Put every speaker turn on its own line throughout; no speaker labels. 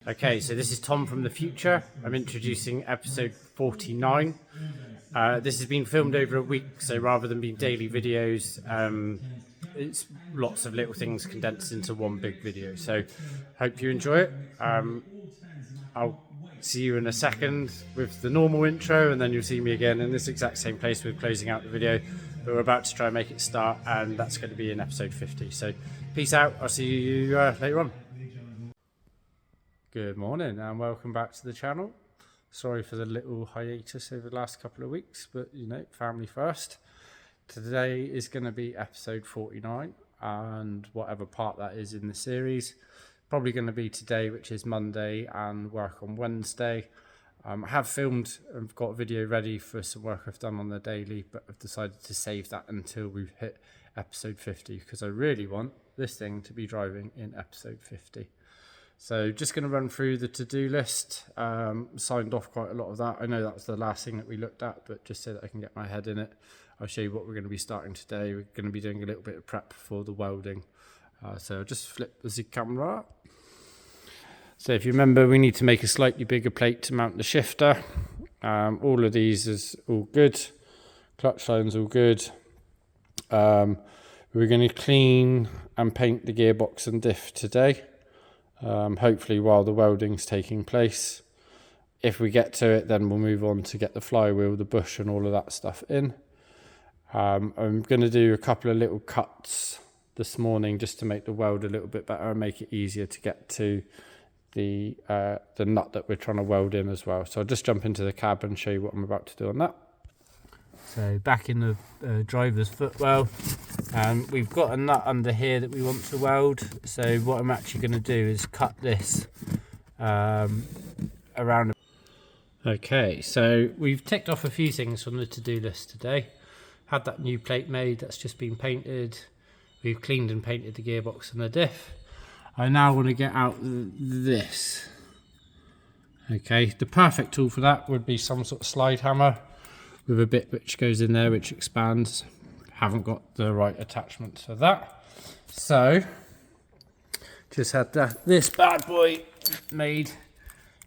Okay, so this is Tom from the future. I'm introducing episode 49. This has been filmed over a week, so rather than being daily videos, it's lots of little things condensed into one big video. So hope you enjoy it. I'll see you in a second with the normal intro, and then you'll see me again in this exact same place with closing out the video. But we're about to try and make it start, and that's going to be in episode 50. So peace out. I'll see you later on. Good morning and welcome back to the channel. Sorry for the little hiatus over the last couple of weeks, but you know, family first. Today is going to be episode 49 and whatever part that is in the series. Probably going to be today, which is Monday, and work on Wednesday. I have filmed and got a video ready for some work I've done on the daily, but I've decided to save that until we've hit episode 50 because I really want this thing to be driving in episode 50. So just going to run through the to-do list. Signed off quite a lot of that. I know that was the last thing that we looked at, but just so that I can get my head in it, I'll show you what we're going to be starting today. We're going to be doing a little bit of prep for the welding. So I'll just flip the camera. So if you remember, we need to make a slightly bigger plate to mount the shifter. All of these is all good. Clutch line's all good. We're going to clean and paint the gearbox and diff today. Hopefully while the welding's taking place. If we get to it, then we'll move on to get the flywheel, the bush and all of that stuff in. I'm going to do a couple of little cuts this morning just to make the weld a little bit better and make it easier to get to the nut that we're trying to weld in as well. So I'll just jump into the cab and show you what I'm about to do on that. So back in the driver's footwell, we've got a nut under here that we want to weld. So what I'm actually going to do is cut this around. Okay, so we've ticked off a few things from the to-do list today. Had that new plate made, that's just been painted. We've cleaned and painted the gearbox and the diff. I now want to get out this. Okay, the perfect tool for that would be some sort of slide hammer with a bit which goes in there which expands. Haven't got the right attachment for that, so just had this bad boy made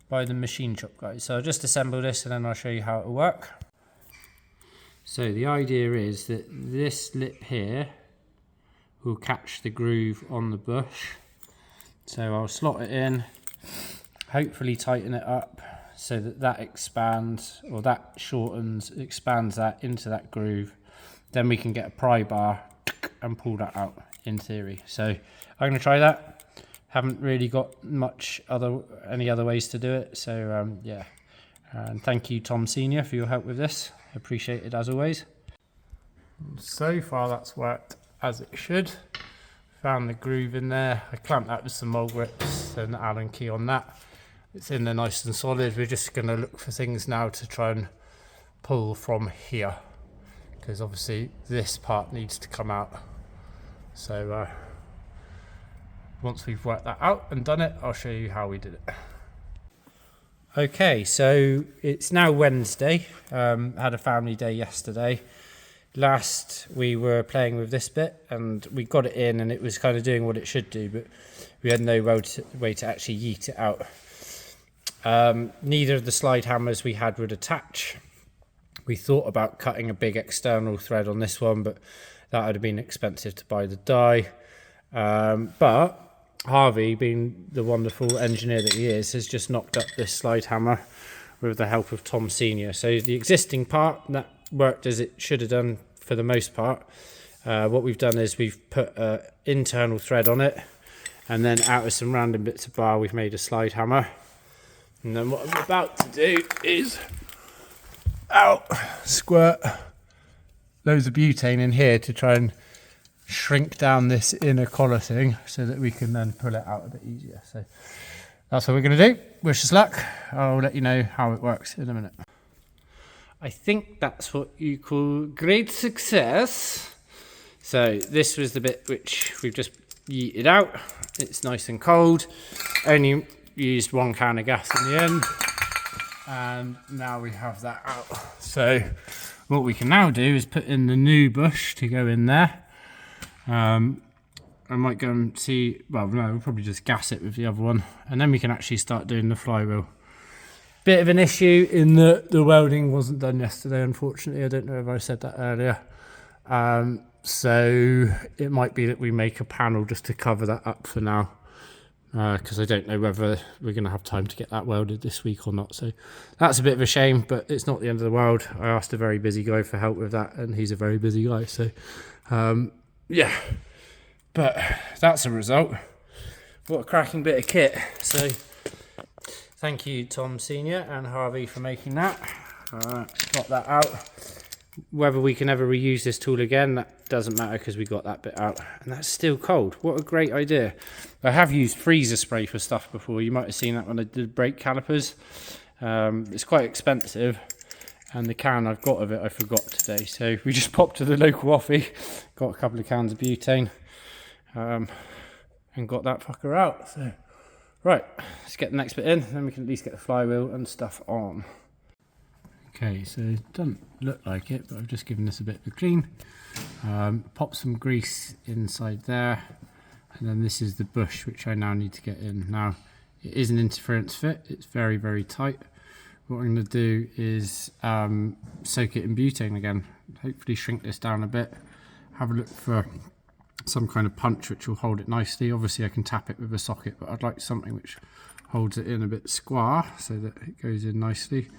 by the machine shop guys. So I'll just assemble this and then I'll show you how it will work. So the idea is that this lip here will catch the groove on the bush. So I'll slot it in, hopefully tighten it up so that that expands, or that shortens, expands that into that groove. Then we can get a pry bar and pull that out in theory. So I'm going to try that. Haven't really got any other ways to do it. So yeah, and thank you Tom Senior for your help with this. Appreciate it as always. So far that's worked as it should. Found the groove in there. I clamped that with some mole grips and Allen key on that. It's in there nice and solid. We're just going to look for things now to try and pull from here, because obviously this part needs to come out. So once we've worked that out and done it, I'll show you how we did it. Okay, so it's now Wednesday. Had a family day yesterday. Last we were playing with this bit and we got it in and it was kind of doing what it should do, but we had no way to actually yeet it out. Neither of the slide hammers we had would attach. We thought about cutting a big external thread on this one, but that would have been expensive to buy the die. But Harvey, being the wonderful engineer that he is, has just knocked up this slide hammer with the help of Tom Senior. So the existing part, that worked as it should have done for the most part. What we've done is we've put an internal thread on it, and then out of some random bits of bar we've made a slide hammer. And then what I'm about to do is squirt loads of butane in here to try and shrink down this inner collar thing so that we can then pull it out a bit easier. So that's what we're going to do. Wish us luck. I'll let you know how it works in a minute. I think that's what you call great success. So this was the bit which we've just yeeted out. It's nice and cold. Only used 1 can of gas in the end. And now we have that out. So what we can now do is put in the new bush to go in there. And I might go and see, well no, we'll probably just gas it with the other one, and then we can actually start doing the flywheel. Bit of an issue in that the welding wasn't done yesterday, unfortunately. I don't know if I said that earlier. So it might be that we make a panel just to cover that up for now, because I don't know whether we're going to have time to get that welded this week or not. So that's a bit of a shame, but it's not the end of the world. I asked a very busy guy for help with that, and he's a very busy guy. So yeah, but that's a result. What a cracking bit of kit. So thank you, Tom Senior and Harvey, for making that. Got that out. Whether we can ever reuse this tool again, that doesn't matter because we got that bit out. And that's still cold. What a great idea. I have used freezer spray for stuff before. You might have seen that when I did brake calipers. It's quite expensive. And the can I've got of it I forgot today. So we just popped to the local offie, got a couple of cans of butane, and got that fucker out. So right, let's get the next bit in, then we can at least get the flywheel and stuff on. Okay, so it doesn't look like it, but I've just given this a bit of a clean. Pop some grease inside there, and then this is the bush which I now need to get in. Now, it is an interference fit, it's very, very tight. What I'm going to do is soak it in butane again, hopefully shrink this down a bit, have a look for some kind of punch which will hold it nicely. Obviously I can tap it with a socket, but I'd like something which holds it in a bit square so that it goes in nicely.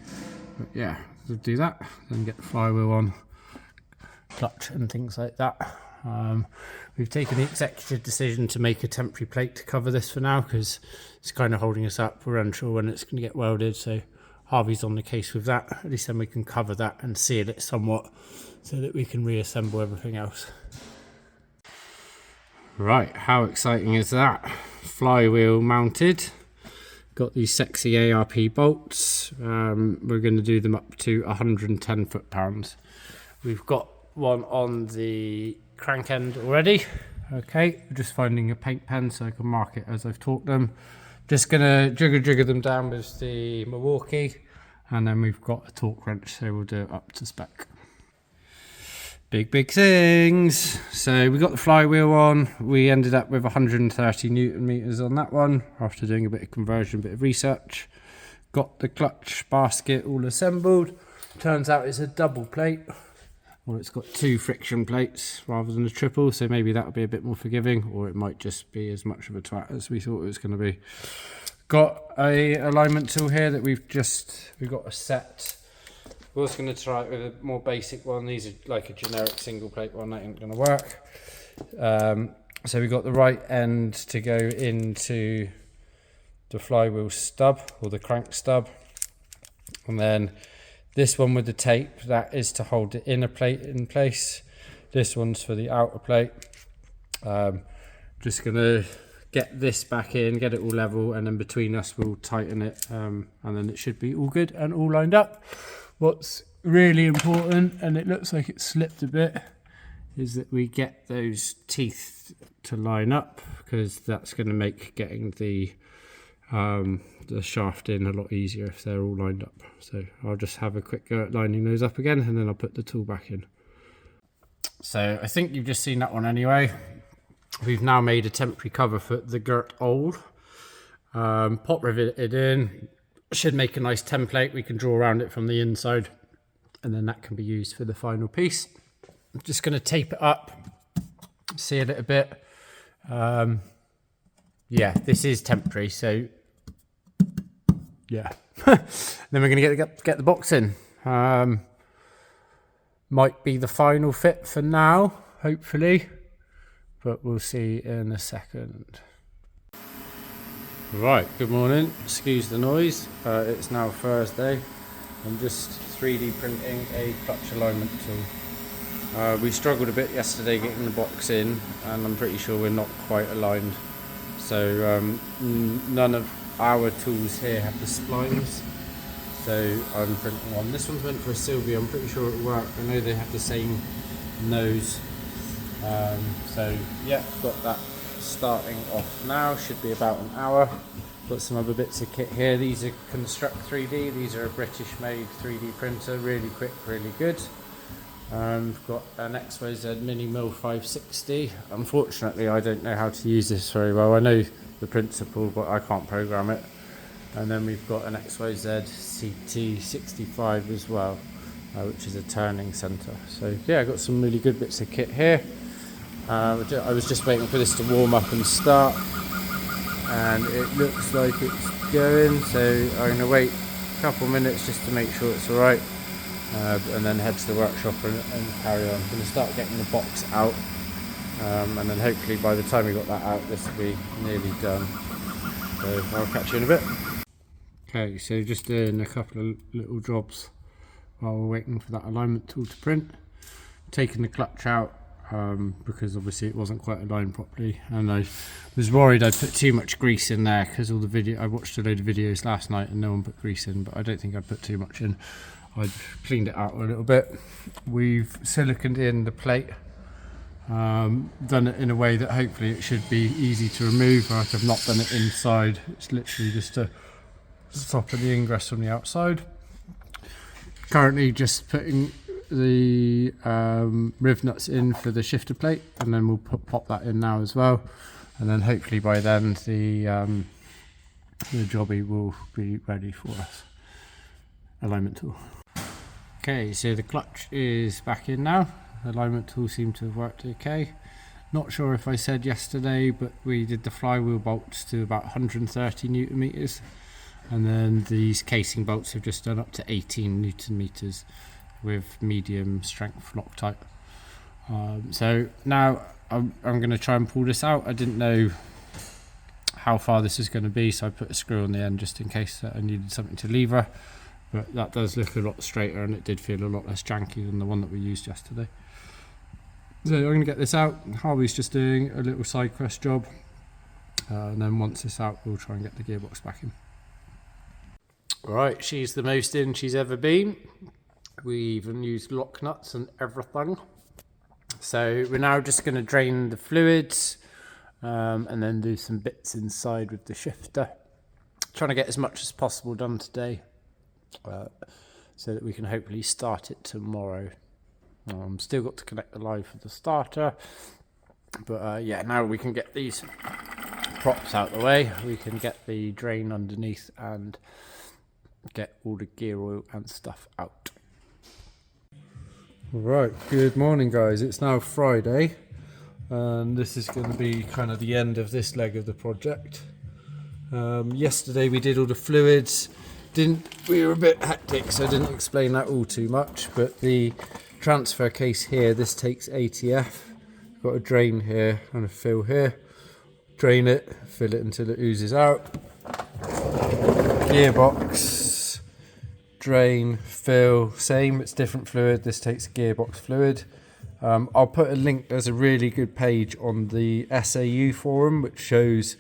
But yeah, we'll do that, then get the flywheel on, clutch and things like that. We've taken the executive decision to make a temporary plate to cover this for now because it's kind of holding us up. We're unsure when it's going to get welded, so Harvey's on the case with that. At least then we can cover that and seal it somewhat so that we can reassemble everything else. Right, how exciting is that? Flywheel mounted. Got these sexy ARP bolts. We're going to do them up to 110 foot-pounds. We've got one on the crank end already. Okay, we're just finding a paint pen so I can mark it as I've taught them. Just going to jigger them down with the Milwaukee, and then we've got a torque wrench, so we'll do it up to spec. Big things. So we got the flywheel on. We ended up with 130 Newton meters on that one after doing a bit of conversion, a bit of research. Got the clutch basket all assembled. Turns out it's a double plate. Well, it's got two friction plates rather than a triple, so maybe that'll be a bit more forgiving, or it might just be as much of a twat as we thought it was going to be. Got a alignment tool here that we've got a set. We're also going to try it with a more basic one. These are like a generic single plate one, that ain't going to work. So we've got the right end to go into the flywheel stub or the crank stub, and then this one with the tape, that is to hold the inner plate in place. This one's for the outer plate. Just going to get this back in, get it all level, and then between us we'll tighten it, and then it should be all good and all lined up. What's really important, and it looks like it slipped a bit, is that we get those teeth to line up, because that's going to make getting the shaft in a lot easier if they're all lined up. So I'll just have a quick go at lining those up again, and then I'll put the tool back in. So I think you've just seen that one anyway. We've now made a temporary cover for the girt old. Pop rivet it in. Should make a nice template. We can draw around it from the inside, and then that can be used for the final piece. I'm just going to tape it up, seal it a bit. Yeah, this is temporary, so yeah. Then we're going to get the box in. Might be the final fit for now, hopefully, but we'll see in a second. Right, good morning. Excuse the noise. It's now Thursday. I'm just 3D printing a clutch alignment tool. We struggled a bit yesterday getting the box in, and I'm pretty sure we're not quite aligned. So none of our tools here have the splines, so I'm printing one. This one's meant for a Sylvia. I'm pretty sure it'll work. I know they have the same nose. So yeah, got that starting off now. Should be about an hour. Got some other bits of kit here. These are Construct 3D. These are a British made 3D printer, really quick, really good. We've got an XYZ Mini Mill 560. Unfortunately, I don't know how to use this very well. I know the principle, but I can't program it. And then we've got an XYZ CT65 as well, which is a turning centre. So yeah, I got some really good bits of kit here. I was just waiting for this to warm up and start, and it looks like it's going. So I'm going to wait a couple minutes just to make sure it's alright, and then head to the workshop and carry on. I'm going to start getting the box out, and then hopefully by the time we got that out, this will be nearly done. So I'll catch you in a bit. Okay, so just doing a couple of little jobs while we're waiting for that alignment tool to print. Taking the clutch out because obviously it wasn't quite aligned properly, and I was worried I'd put too much grease in there because all the video I watched a load of videos last night and no one put grease in, but I don't think I'd put too much in. I'd cleaned it out a little bit. We've siliconed in the plate, done it in a way that hopefully it should be easy to remove. Like, I've not done it inside, it's literally just to stop the ingress from the outside. Currently just putting the riv nuts in for the shifter plate, and then we'll pop that in now as well, and then hopefully by then the jobby will be ready for us. Alignment tool. Okay, so the clutch is back in now. The alignment tool seemed to have worked okay. Not sure if I said yesterday, but we did the flywheel bolts to about 130 newton meters, and then these casing bolts have just done up to 18 newton meters with medium strength Loctite. So now I'm going to try and pull this out. I didn't know how far this is going to be, so I put a screw on the end just in case that I needed something to lever, but that does look a lot straighter and it did feel a lot less janky than the one that we used yesterday. So I'm going to get this out. Harvey's just doing a little side crest job, and then once it's out we'll try and get the gearbox back in. Right, she's the most in she's ever been. We even used lock nuts and everything. So we're now just going to drain the fluids, and then do some bits inside with the shifter. Trying to get as much as possible done today, so that we can hopefully start it tomorrow. Still got to connect the line for the starter, but yeah, now we can get these props out the way. We can get the drain underneath and get all the gear oil and stuff out. Right, good morning guys. It's now Friday, and this is going to be kind of the end of this leg of the project. Yesterday we did all the fluids. We were a bit hectic, so I didn't explain that all too much, but the transfer case here, this takes ATF. Got a drain here and a fill here. Drain it, fill it until it oozes out. Gearbox, drain, fill, same, it's different fluid. This takes gearbox fluid. I'll put a link. There's a really good page on the SAU forum which shows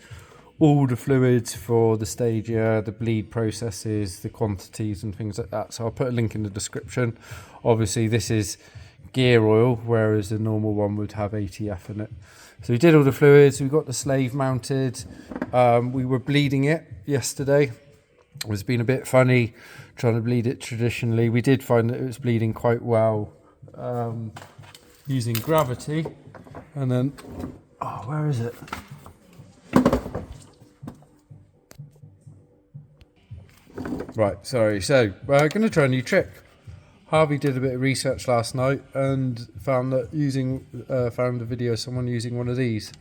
all the fluids for the Stagea, the bleed processes, the quantities and things like that. So I'll put a link in the description. Obviously this is gear oil, whereas the normal one would have ATF in it. So we did all the fluids, we got the slave mounted. We were bleeding it yesterday. It was been a bit funny trying to bleed it traditionally. We did find that it was bleeding quite well using gravity. And then, oh, where is it? Right, sorry. So we're going to try a new trick. Harvey did a bit of research last night and found that found a video of someone using one of these.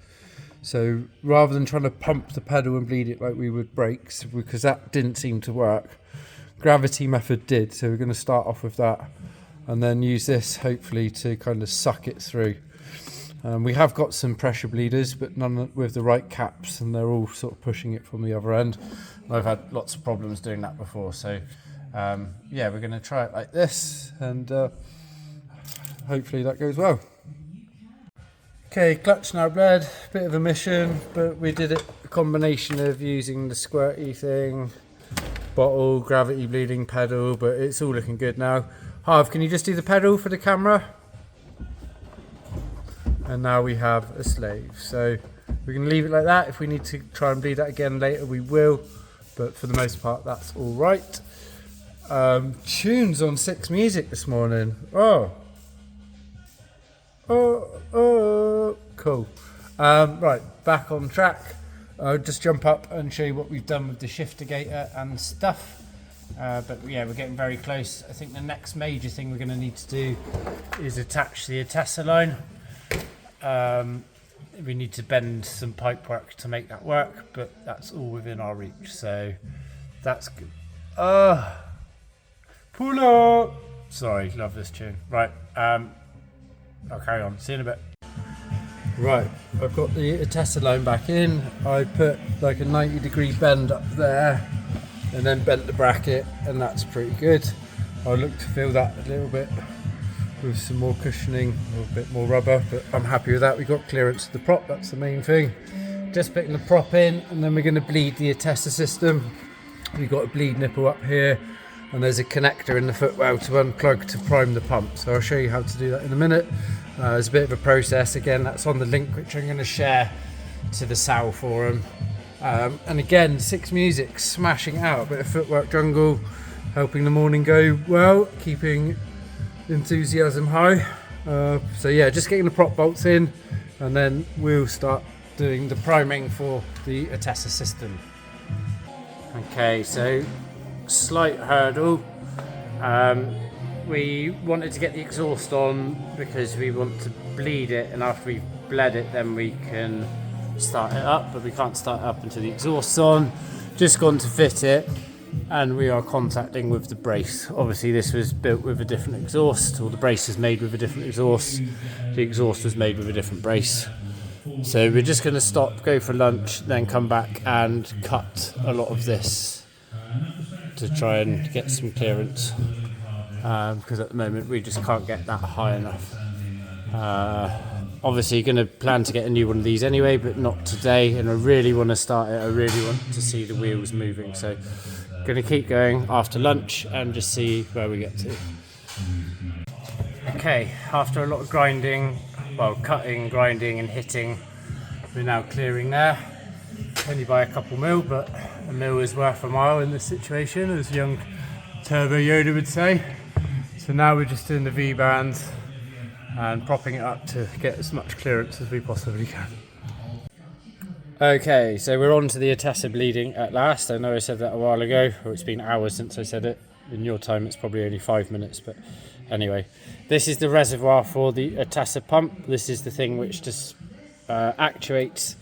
So rather than trying to pump the pedal and bleed it like we would brakes, because that didn't seem to work, gravity method did. So we're going to start off with that and then use this hopefully to kind of suck it through. We have got some pressure bleeders, but none with the right caps, and they're all sort of pushing it from the other end. I've had lots of problems doing that before, so yeah, we're going to try it like this, and hopefully that goes well. Okay, clutch now bled, bit of a mission, but we did it a combination of using the squirty thing, bottle, gravity bleeding pedal, but it's all looking good now. Harv, can you just do the pedal for the camera? And now we have a slave. So we're going to leave it like that. If we need to try and bleed that again later, we will. But for the most part, that's all right. Tunes on 6 Music this morning. Oh, Cool. Right, back on track. I'll just jump up and show you what we've done with the shifter gator and stuff. But yeah, we're getting very close. I think the next major thing we're going to need to do is attach the Attesa line. We need to bend some pipe work to make that work, but that's all within our reach, so that's good. Pull up! Sorry, love this tune. Right, I'll carry on. See you in a bit. Right, I've got the Attesa line back in. I put like a 90-degree bend up there and then bent the bracket, and that's pretty good. I'll look to fill that a little bit with some more cushioning, a bit more rubber, but I'm happy with that. We got clearance of the prop, that's the main thing. Just putting the prop in, and then we're going to bleed the Attesa system. We've got a bleed nipple up here, and there's a connector in the footwell to unplug to prime the pump. So I'll show you how to do that in a minute. It's a bit of a process. Again, that's on the link which I'm going to share to the SAL forum. And again, 6 Music smashing out, a bit of footwork jungle, helping the morning go well, keeping enthusiasm high. So yeah, just getting the prop bolts in, and then we'll start doing the priming for the Attesa system. Okay, so slight hurdle. We wanted to get the exhaust on because we want to bleed it, and after we've bled it then we can start it up, but we can't start it up until the exhaust's on. Just gone to fit it, and we are contacting with the brace. Obviously this was built with a different exhaust, or the brace is made with a different exhaust. The exhaust was made with a different brace. So we're just going to stop, go for lunch, then come back and cut a lot of this to try and get some clearance, because at the moment we just can't get that high enough. Obviously going to plan to get a new one of these anyway, but not today, and I really want to start it. I really want to see the wheels moving, so going to keep going after lunch and just see where we get to. Okay, after a lot of grinding, well, cutting, grinding and hitting, we're now clearing there. Only by a couple mil, but a mil is worth a mile in this situation, as young Turbo Yoda would say. So now we're just doing the V-bands and propping it up to get as much clearance as we possibly can. Okay, so we're on to the Attesa bleeding at last. I know I said that a while ago, or it's been hours since I said it. In your time it's probably only 5 minutes, but anyway. This is the reservoir for the Attesa pump. This is the thing which just actuates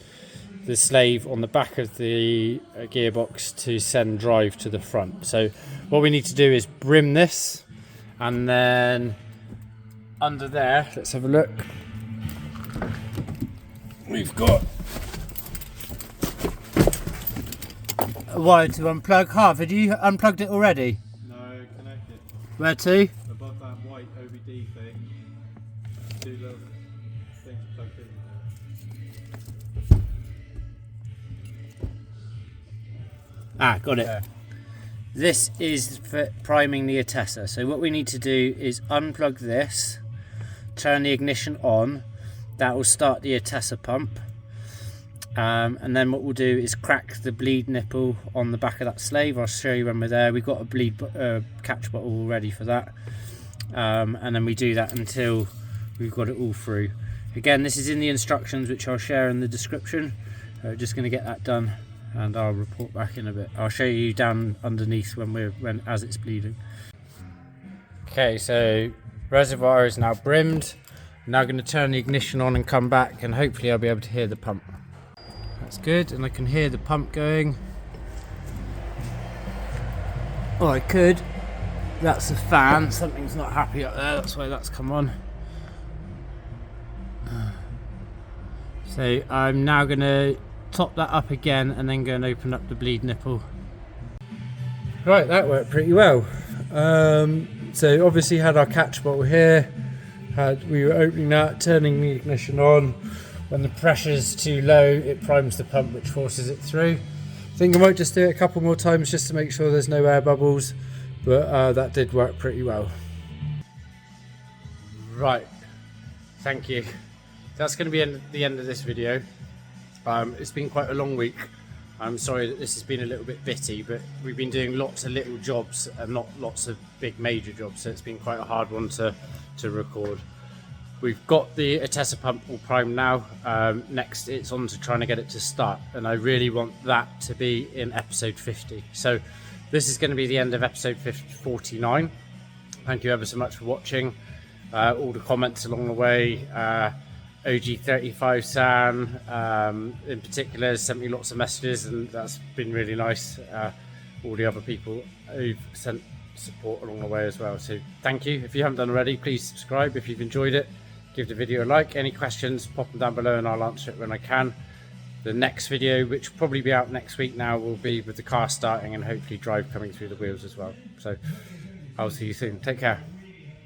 the slave on the back of the gearbox to send drive to the front. So what we need to do is brim this, and then under there, let's have a look. We've got a wire to unplug. Harvard, you unplugged it already?
No, connected.
Where to?
Above that white AWD thing. 2 little things plugged in there.
Ah, got it.
Yeah.
This is for priming the Attesa. So what we need to do is unplug this, turn the ignition on. That will start the Attesa pump. And then what we'll do is crack the bleed nipple on the back of that slave. I'll show you when we're there. We've got a bleed catch bottle all ready for that. And then we do that until we've got it all through. Again, this is in the instructions, which I'll share in the description. Just going to get that done, and I'll report back in a bit. I'll show you down underneath as it's bleeding. Okay, so reservoir is now brimmed. I'm now going to turn the ignition on and come back, and hopefully I'll be able to hear the pump. That's good, and I can hear the pump going. Oh, I could. That's a fan. Something's not happy up there. That's why that's come on. So I'm now going to top that up again, and then go and open up the bleed nipple. Right, that worked pretty well. So obviously had our catch bottle here. We were opening that, turning the ignition on. When the pressure's too low, it primes the pump, which forces it through. I think I might just do it a couple more times just to make sure there's no air bubbles, but that did work pretty well. Right, thank you. That's going to be the end of this video. It's been quite a long week. I'm sorry that this has been a little bit bitty, but we've been doing lots of little jobs and not lots of big major jobs, so it's been quite a hard one to record. We've got the Attesa pump all primed now. Next it's on to trying to get it to start, and I really want that to be in episode 50. So this is going to be the end of episode 49. Thank you ever so much for watching. All the comments along the way. OG35 San in particular has sent me lots of messages, and that's been really nice. All the other people who've sent support along the way as well, so thank you. If you haven't done already, please subscribe. If you've enjoyed it, give the video a like. Any questions, pop them down below and I'll answer it when I can. The next video, which will probably be out next week now, will be with the car starting and hopefully drive coming through the wheels as well. So I'll see you soon. Take care.